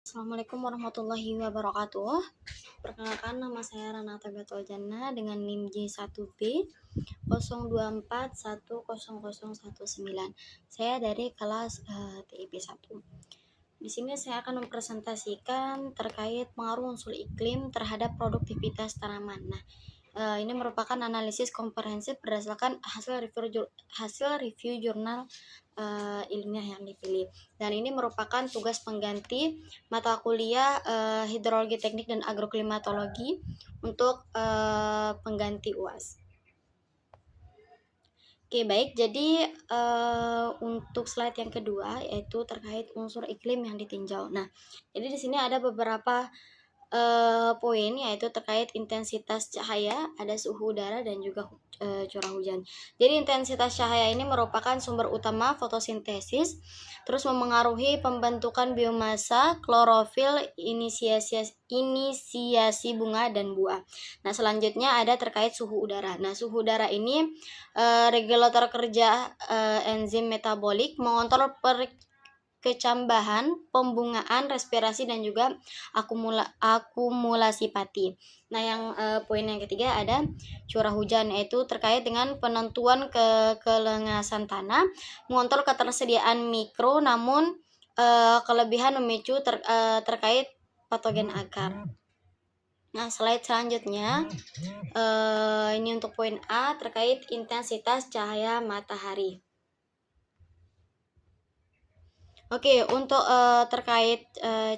Assalamualaikum warahmatullahi wabarakatuh. Perkenalkan, nama saya Ranata Gatul Jannah dengan NIM J1B 02410019. Saya dari kelas TIP 1. Di sini saya akan mempresentasikan terkait pengaruh unsur iklim terhadap produktivitas tanaman. Nah, ini merupakan analisis komprehensif berdasarkan hasil review jurnal ilmiah yang dipilih, dan ini merupakan tugas pengganti mata kuliah hidrologi teknik dan agroklimatologi untuk pengganti UAS. Oke, baik. Jadi untuk slide yang kedua yaitu terkait unsur iklim yang ditinjau. Nah, jadi di sini ada beberapa poin, yaitu terkait intensitas cahaya, ada suhu udara, dan juga curah hujan. Jadi intensitas cahaya ini merupakan sumber utama fotosintesis, terus memengaruhi pembentukan biomasa, klorofil, inisiasi bunga dan buah. Nah, selanjutnya ada terkait suhu udara. Nah, suhu udara ini regulator kerja enzim metabolik, mengontrol kecambahan, pembungaan, respirasi, dan juga akumulasi pati. Nah, yang poin yang ketiga ada curah hujan, yaitu terkait dengan penentuan kelengasan tanah, mengontrol ketersediaan mikro, namun kelebihan memicu terkait patogen akar. Nah, slide selanjutnya ini untuk poin A terkait intensitas cahaya matahari. Oke, untuk terkait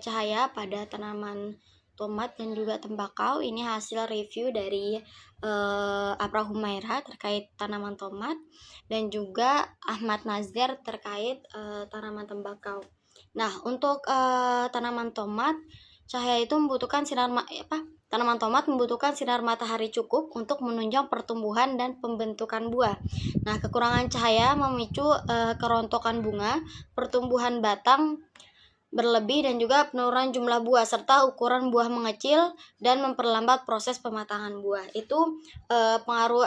cahaya pada tanaman tomat dan juga tembakau, ini hasil review dari Afra Humaira terkait tanaman tomat dan juga Ahmad Nazir terkait tanaman tembakau. Nah, untuk tanaman tomat, cahaya itu membutuhkan tanaman tomat membutuhkan sinar matahari cukup untuk menunjang pertumbuhan dan pembentukan buah. Nah, kekurangan cahaya memicu kerontokan bunga, pertumbuhan batang berlebih, dan juga penurunan jumlah buah serta ukuran buah mengecil dan memperlambat proses pematangan buah. Itu pengaruh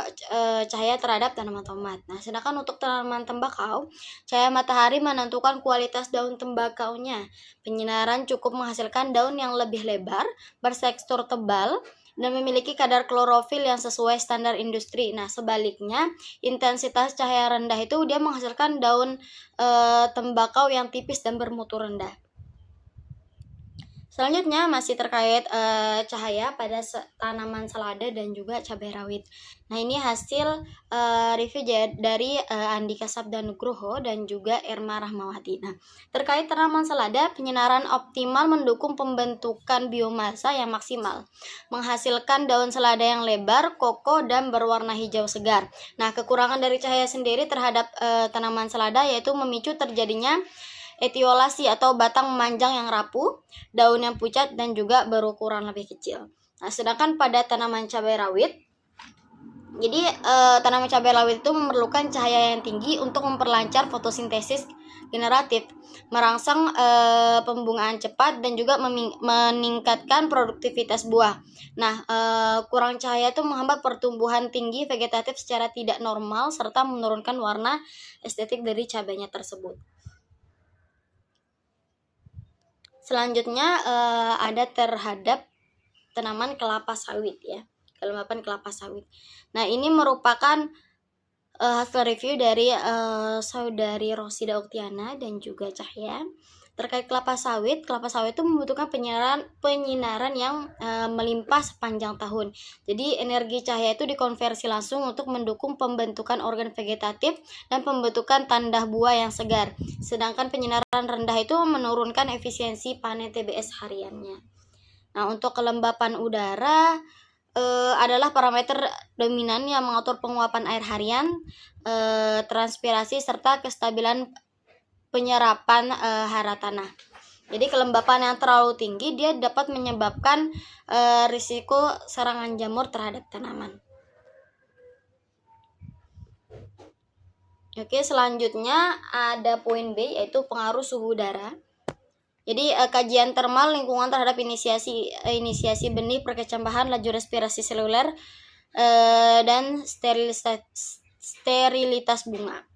cahaya terhadap tanaman tomat. Nah, sedangkan untuk tanaman tembakau, cahaya matahari menentukan kualitas daun tembakaunya. Penyinaran cukup menghasilkan daun yang lebih lebar, bertekstur tebal, dan memiliki kadar klorofil yang sesuai standar industri. Nah, sebaliknya, intensitas cahaya rendah itu dia menghasilkan daun tembakau yang tipis dan bermutu rendah. Selanjutnya masih terkait cahaya pada tanaman selada dan juga cabai rawit. Nah, ini hasil review dari Andika Sabda Nugroho dan juga Irma Rahmawati. Nah, terkait tanaman selada, penyinaran optimal mendukung pembentukan biomasa yang maksimal, menghasilkan daun selada yang lebar, kokoh, dan berwarna hijau segar. Nah, kekurangan dari cahaya sendiri terhadap tanaman selada yaitu memicu terjadinya etiolasi atau batang memanjang yang rapuh, daun yang pucat, dan juga berukuran lebih kecil. Nah, sedangkan pada tanaman cabai rawit, jadi tanaman cabai rawit itu memerlukan cahaya yang tinggi untuk memperlancar fotosintesis generatif, merangsang pembungaan cepat, dan juga meningkatkan produktivitas buah. Nah, kurang cahaya itu menghambat pertumbuhan tinggi vegetatif secara tidak normal serta menurunkan warna estetik dari cabainya tersebut. Selanjutnya ada terhadap tanaman kelapa sawit ya, kelembapan kelapa sawit. Nah, ini merupakan hasil review dari saudari Rosida Oktiana dan juga Cahya terkait kelapa sawit. Kelapa sawit itu membutuhkan penyinaran yang melimpah sepanjang tahun. Jadi energi cahaya itu dikonversi langsung untuk mendukung pembentukan organ vegetatif dan pembentukan tandah buah yang segar. Sedangkan penyinaran rendah itu menurunkan efisiensi panen TBS hariannya. Nah, untuk kelembapan udara adalah parameter dominan yang mengatur penguapan air harian, transpirasi, serta kestabilan penyerapan hara tanah. Jadi kelembapan yang terlalu tinggi dia dapat menyebabkan risiko serangan jamur terhadap tanaman. Oke, selanjutnya ada poin B yaitu pengaruh suhu udara. Jadi kajian termal lingkungan terhadap inisiasi benih, perkecambahan, laju respirasi seluler, dan sterilitas bunga.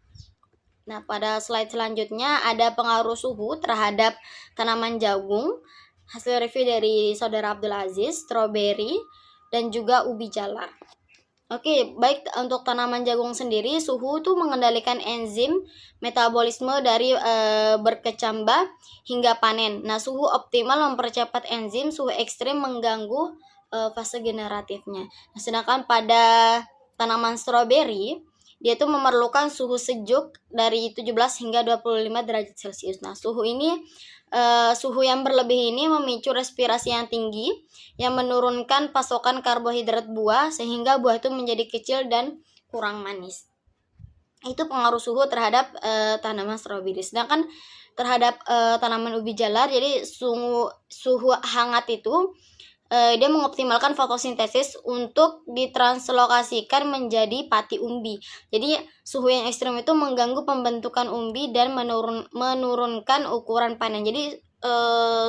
Nah, pada slide selanjutnya ada pengaruh suhu terhadap tanaman jagung. hasil review dari Saudara Abdul Aziz, stroberi, dan juga ubi jalar. Oke, baik, untuk tanaman jagung sendiri, suhu itu mengendalikan enzim metabolisme dari berkecambah hingga panen. Nah, suhu optimal mempercepat enzim, suhu ekstrim mengganggu fase generatifnya. Nah, sedangkan pada tanaman stroberi, dia itu memerlukan suhu sejuk dari 17 hingga 25 derajat Celcius. Nah, suhu yang berlebih ini memicu respirasi yang tinggi yang menurunkan pasokan karbohidrat buah sehingga buah itu menjadi kecil dan kurang manis. Itu pengaruh suhu terhadap tanaman stroberi. Sedangkan terhadap tanaman ubi jalar, jadi suhu hangat itu dia mengoptimalkan fotosintesis untuk ditranslokasikan menjadi pati umbi. Jadi suhu yang ekstrim itu mengganggu pembentukan umbi dan menurunkan ukuran panen. Jadi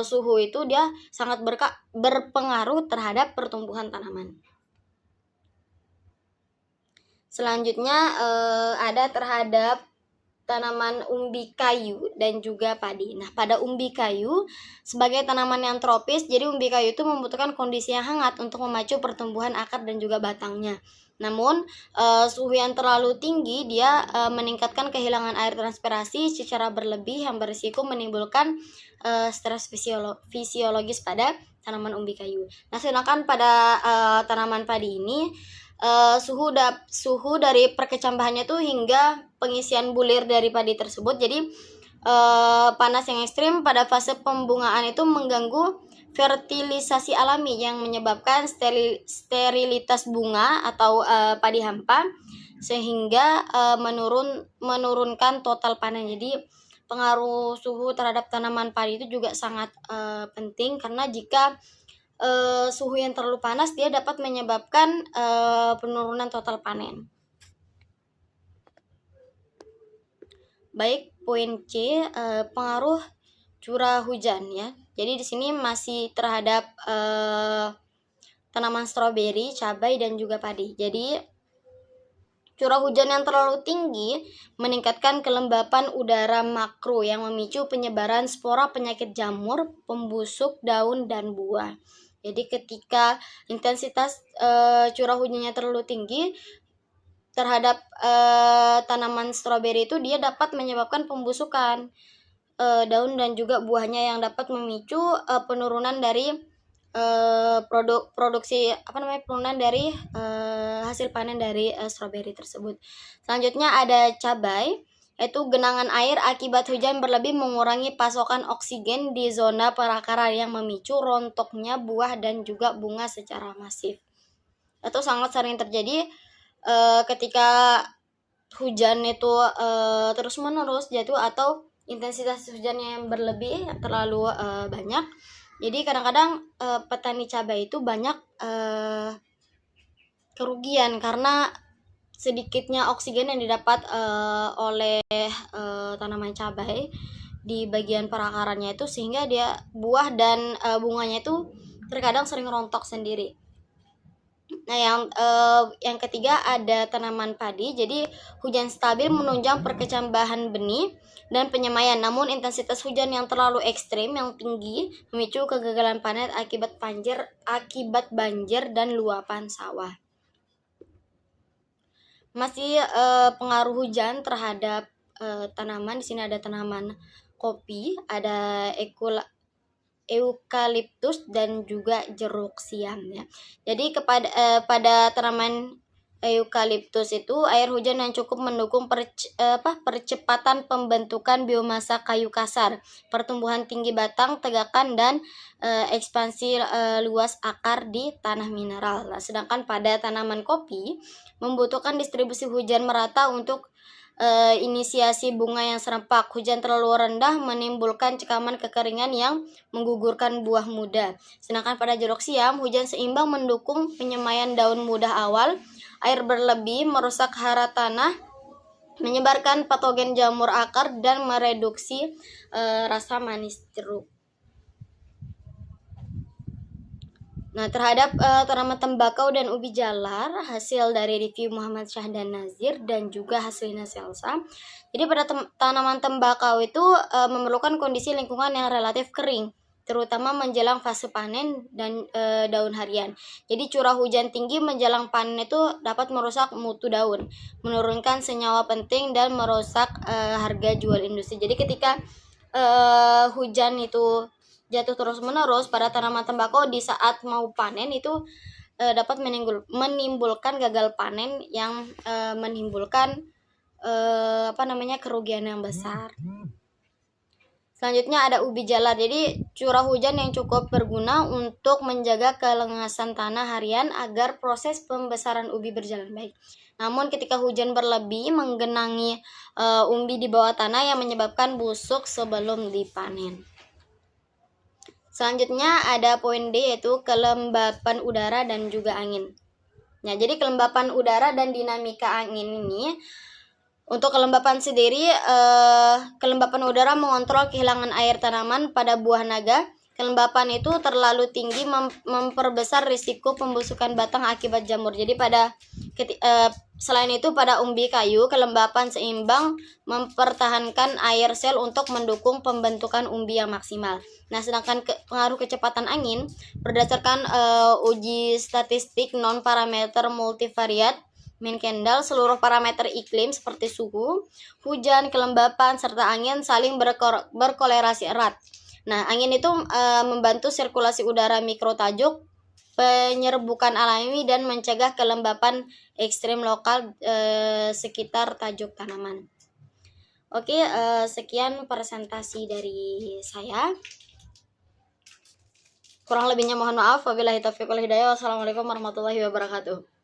suhu itu dia sangat berpengaruh terhadap pertumbuhan tanaman. Selanjutnya ada terhadap tanaman umbi kayu dan juga padi. Nah, pada umbi kayu sebagai tanaman yang tropis, jadi umbi kayu itu membutuhkan kondisi yang hangat untuk memacu pertumbuhan akar dan juga batangnya. Namun, suhu yang terlalu tinggi dia meningkatkan kehilangan air transpirasi secara berlebih yang berisiko menimbulkan stres fisiologis pada tanaman umbi kayu. Nah, sedangkan pada tanaman padi ini suhu dari perkecambahannya tuh hingga pengisian bulir dari padi tersebut. Jadi panas yang ekstrim pada fase pembungaan itu mengganggu fertilisasi alami yang menyebabkan sterilitas bunga atau padi hampa sehingga menurunkan total panen. Jadi pengaruh suhu terhadap tanaman padi itu juga sangat penting, karena jika suhu yang terlalu panas dia dapat menyebabkan penurunan total panen. Baik, poin C, pengaruh curah hujan ya. Jadi di sini masih terhadap tanaman stroberi, cabai, dan juga padi. Jadi curah hujan yang terlalu tinggi meningkatkan kelembapan udara makro yang memicu penyebaran spora penyakit jamur, pembusuk daun dan buah. Jadi ketika intensitas curah hujannya terlalu tinggi terhadap tanaman stroberi itu, dia dapat menyebabkan pembusukan daun dan juga buahnya yang dapat memicu penurunan dari penurunan dari hasil panen dari stroberi tersebut. Selanjutnya ada cabai, yaitu genangan air akibat hujan berlebih mengurangi pasokan oksigen di zona perakaran yang memicu rontoknya buah dan juga bunga secara masif. Itu sangat sering terjadi ketika hujan itu terus-menerus jatuh atau intensitas hujannya yang berlebih terlalu banyak. Jadi kadang-kadang petani cabai itu banyak kerugian karena sedikitnya oksigen yang didapat oleh tanaman cabai di bagian perakarannya itu, sehingga dia buah dan bunganya itu terkadang sering rontok sendiri. Nah, yang ketiga ada tanaman padi. Jadi hujan stabil menunjang perkecambahan benih dan penyemaian. Namun intensitas hujan yang terlalu ekstrim yang tinggi memicu kegagalan panen akibat banjir dan luapan sawah. Masih pengaruh hujan terhadap tanaman. Di sini ada tanaman kopi, ada eukaliptus dan juga jeruk siam ya. Jadi pada tanaman eukaliptus itu air hujan yang cukup mendukung percepatan pembentukan biomasa kayu kasar, pertumbuhan tinggi batang, tegakan dan ekspansi luas akar di tanah mineral. Nah, sedangkan pada tanaman kopi membutuhkan distribusi hujan merata untuk inisiasi bunga yang serempak. Hujan terlalu rendah menimbulkan cekaman kekeringan yang menggugurkan buah muda. Sedangkan pada jeruk siam, hujan seimbang mendukung penyemaian daun muda awal. Air berlebih merusak hara tanah, menyebarkan patogen jamur akar dan mereduksi rasa manis jeruk. Nah, terhadap tanaman tembakau dan ubi jalar, hasil dari review Muhammad Syahdan Nazir dan juga Haslina Selsa. Jadi pada tanaman tembakau itu memerlukan kondisi lingkungan yang relatif kering, terutama menjelang fase panen dan daun harian. Jadi curah hujan tinggi menjelang panen itu dapat merusak mutu daun, menurunkan senyawa penting dan merusak harga jual industri. Jadi ketika hujan itu jatuh terus-menerus pada tanaman tembakau di saat mau panen itu dapat menimbulkan gagal panen yang menimbulkan kerugian yang besar. Selanjutnya ada ubi jalar. Jadi curah hujan yang cukup berguna untuk menjaga kelengasan tanah harian agar proses pembesaran ubi berjalan baik. Namun ketika hujan berlebih menggenangi umbi di bawah tanah yang menyebabkan busuk sebelum dipanen. Selanjutnya ada poin D, yaitu kelembapan udara dan juga angin. Nah, jadi kelembapan udara dan dinamika angin ini, untuk kelembapan sendiri, kelembapan udara mengontrol kehilangan air tanaman pada buah naga. Kelembapan itu terlalu tinggi memperbesar risiko pembusukan batang akibat jamur. Jadi selain itu pada umbi kayu, kelembapan seimbang mempertahankan air sel untuk mendukung pembentukan umbi yang maksimal. Nah, sedangkan pengaruh kecepatan angin berdasarkan uji statistik non-parameter multivariat Menkendal, seluruh parameter iklim seperti suhu, hujan, kelembapan, serta angin saling berkolerasi erat. Nah, angin itu membantu sirkulasi udara mikrotajuk, penyerbukan alami, dan mencegah kelembapan ekstrim lokal sekitar tajuk tanaman. Oke, sekian presentasi dari saya. Kurang lebihnya mohon maaf. Wabillahi taufiq wal hidayah. Wassalamualaikum warahmatullahi wabarakatuh.